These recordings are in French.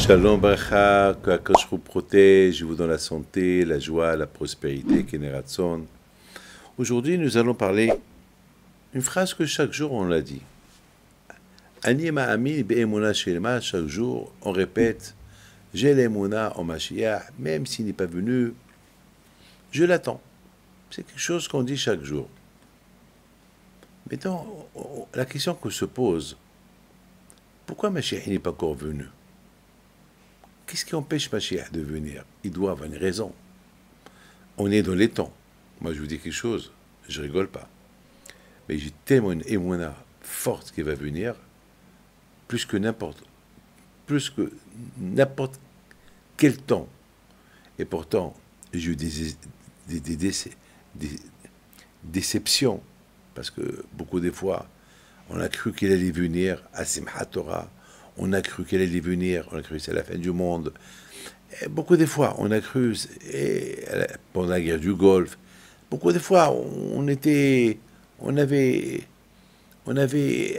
Shalom Bracha, que Akash vous protège, vous donne la santé, la joie, la prospérité, Keneratson. Aujourd'hui, nous allons parler une phrase que chaque jour on l'a dit. Ani ma'amin be'emuna shelma, chaque jour on répète, j'ai l'emuna en Mashiach, même s'il n'est pas venu, je l'attends. C'est quelque chose qu'on dit chaque jour. Maintenant, la question qu'on se pose, pourquoi Mashiach n'est pas encore venu? Qu'est-ce qui empêche Mashiach de venir? Il doit avoir une raison. On est dans les temps. Moi, je vous dis quelque chose, je rigole pas. Mais j'ai tellement une émouna forte qui va venir, plus que n'importe quel temps. Et pourtant, j'ai eu des déceptions, parce que beaucoup de fois, on a cru qu'il allait venir à Simchat Torah. On a cru qu'elle allait venir, on a cru que c'est la fin du monde. Et beaucoup de fois, on a cru, pendant la guerre du Golfe, beaucoup de fois, on avait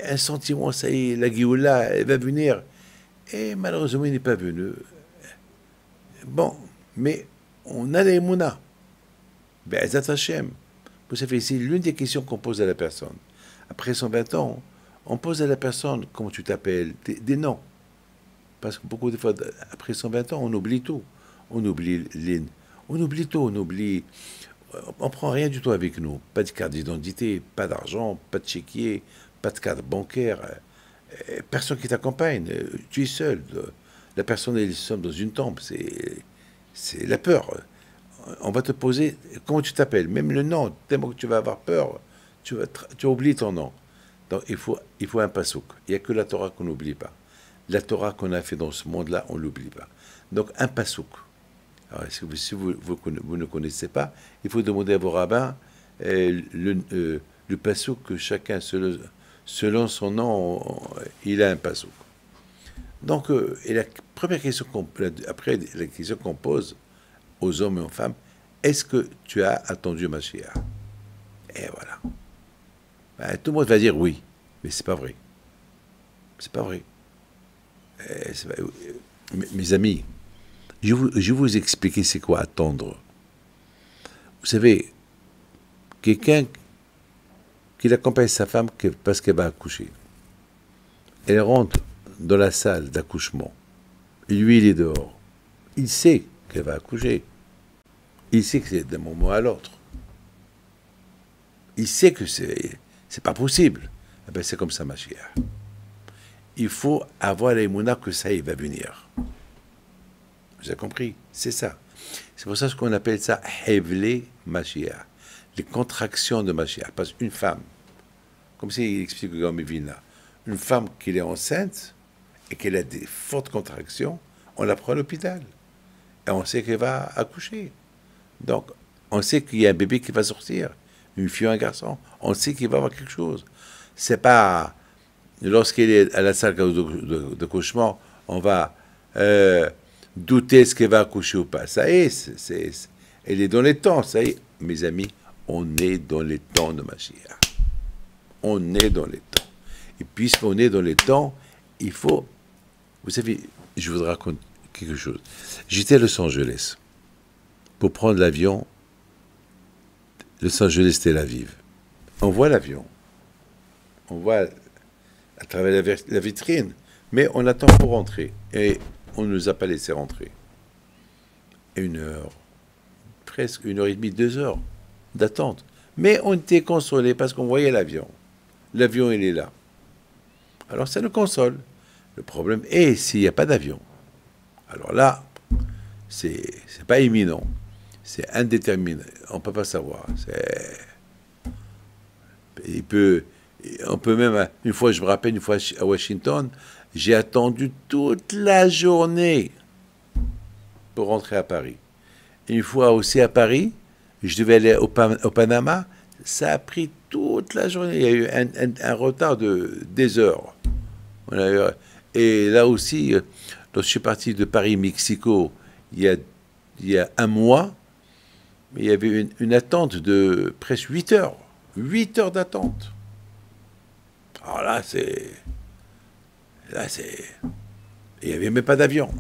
un sentiment, ça y est, la Géoula, elle va venir. Et malheureusement, il n'est pas venu. Bon, mais on a les Mouna. Be'ezat Hashem. Vous savez, c'est l'une des questions qu'on pose à la personne. Après 120 ans, on pose à la personne, comment tu t'appelles, des noms. Parce que beaucoup de fois, après 120 ans, on oublie tout. On oublie l'île. On oublie tout. On prend rien du tout avec nous. Pas de carte d'identité, pas d'argent, pas de chéquier, pas de carte bancaire. Personne qui t'accompagne. Tu es seul. La personne est seule dans une tombe. C'est la peur. On va te poser, comment tu t'appelles? Même le nom, tellement que tu vas avoir peur, tu oublies ton nom. Donc, il faut un pasouk. Il n'y a que la Torah qu'on n'oublie pas. La Torah qu'on a fait dans ce monde-là, on ne l'oublie pas. Donc, un pasouk. Alors, si vous ne connaissez pas, il faut demander à vos rabbins le pasouk que chacun, selon son nom, il a un pasouk. Donc, et la première question après la question qu'on pose aux hommes et aux femmes, est-ce que tu as attendu Mashiach? Et voilà. Ben, tout le monde va dire oui, mais c'est pas vrai. C'est pas vrai. Mes amis, je vais vous expliquer c'est quoi attendre. Vous savez, quelqu'un qui accompagne sa femme parce qu'elle va accoucher. Elle rentre dans la salle d'accouchement. Lui, il est dehors. Il sait qu'elle va accoucher. Il sait que c'est d'un moment à l'autre. Il sait que c'est pas possible. Eh bien, c'est comme ça, Mashiach. Il faut avoir l'émouna que ça y va venir. Vous avez compris? C'est ça. C'est pour ça qu'on appelle ça Hevle Mashiach. Les contractions de Mashiach. Parce qu'une femme, comme il explique Gaon Vina, une femme qui est enceinte et qu'elle a des fortes contractions, on la prend à l'hôpital. Et on sait qu'elle va accoucher. Donc, on sait qu'il y a un bébé qui va sortir. Une fille ou un garçon. On sait qu'il va avoir quelque chose. C'est pas lorsqu'elle est à la salle d'accouchement, on va douter ce qu'elle va accoucher ou pas. Ça y est, elle est dans les temps. Ça y est, mes amis, on est dans les temps de Mashiach. On est dans les temps. Et puisqu'on est dans les temps, il faut... Vous savez, je vous raconte quelque chose. J'étais à Los Angeles pour prendre l'avion. Los Angeles, Tel Aviv. On voit l'avion. On voit à travers la vitrine. Mais on attend pour rentrer. Et on ne nous a pas laissé rentrer. 1 heure, presque 1h30, 2 heures d'attente. Mais on était consolés parce qu'on voyait l'avion. L'avion, il est là. Alors ça nous console. Le problème est s'il n'y a pas d'avion. Alors là, c'est pas imminent. C'est indéterminé. On ne peut pas savoir. On peut même... Une fois, je me rappelle, une fois à Washington, j'ai attendu toute la journée pour rentrer à Paris. Une fois aussi à Paris, je devais aller au Panama. Ça a pris toute la journée. Il y a eu un retard des heures. Et là aussi, lorsque je suis parti de Paris-Mexico, il y a 1 mois, il y avait une attente de presque 8 heures. 8 heures d'attente. Alors là, il n'y avait même pas d'avion.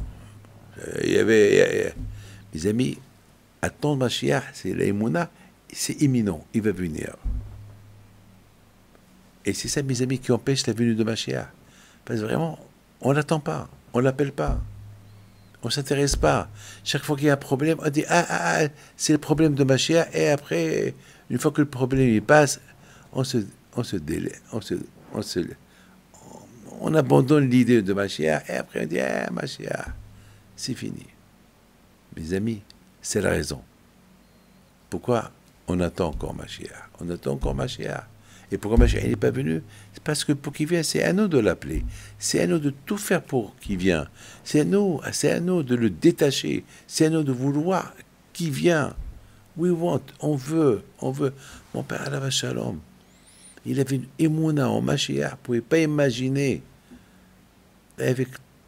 Il y avait... Mes amis, attendre Mashiach, c'est l'aïmouna, c'est imminent, il va venir. Et c'est ça, mes amis, qui empêche la venue de Mashiach. Parce que vraiment, on l'attend pas, on l'appelle pas, on s'intéresse pas. Chaque fois qu'il y a un problème, on dit c'est le problème de Mashiach, et après, une fois que le problème il passe, on abandonne l'idée de Mashiach, et après on dit Mashiach, c'est fini. Mes amis, c'est la raison. Pourquoi on attend encore Mashiach? On attend encore Mashiach. Et pourquoi Mashiach n'est pas venu? C'est parce que pour qu'il vienne, c'est à nous de l'appeler. C'est à nous de tout faire pour qu'il vienne. C'est à nous de le détacher. C'est à nous de vouloir qu'il vienne. We want, on veut. Mon père Alav Shalom, il avait une émouna en Mashiach. Vous ne pouvez pas imaginer.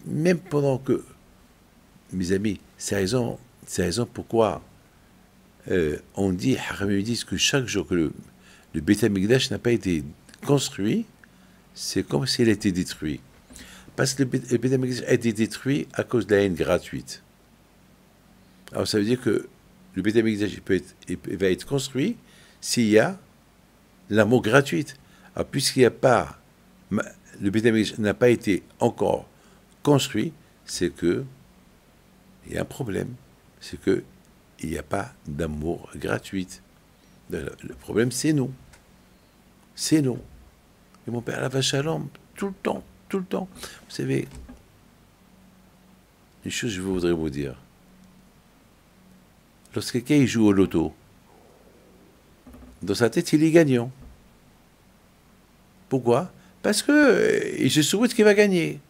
Même pendant que, mes amis, c'est raison pourquoi on dit, ils disent que chaque jour que le Beit HaMikdash n'a pas été construit, c'est comme s'il a été détruit. Parce que le Beit HaMikdash a été détruit à cause de la haine gratuite. Alors ça veut dire que le Beit HaMikdash va être construit s'il y a l'amour gratuit. Alors puisqu'il n'y a pas, le Beit HaMikdash n'a pas été encore construit, c'est que il y a un problème. C'est que il n'y a pas d'amour gratuit. Le problème, c'est nous. C'est nous. Et mon père Alav Shalom, tout le temps. Vous savez, une chose que je voudrais vous dire. Lorsque quelqu'un joue au loto, dans sa tête, il est gagnant. Pourquoi? Parce que il se souhaite qu'il va gagner.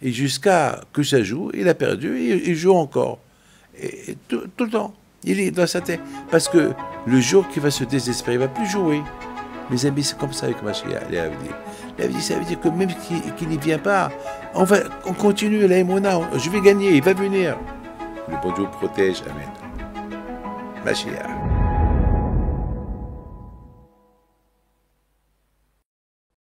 Et jusqu'à que ça joue, il a perdu, et il joue encore. Et tout le temps. Il est dans sa tête. Parce que le jour qu'il va se désespérer, il ne va plus jouer. Mes amis, c'est comme ça avec Mashiach. Ça veut dire que même qu'il n'y vient pas, on continue, la Emouna, je vais gagner, il va venir. Le bon Dieu protège. Amen. Mashiach.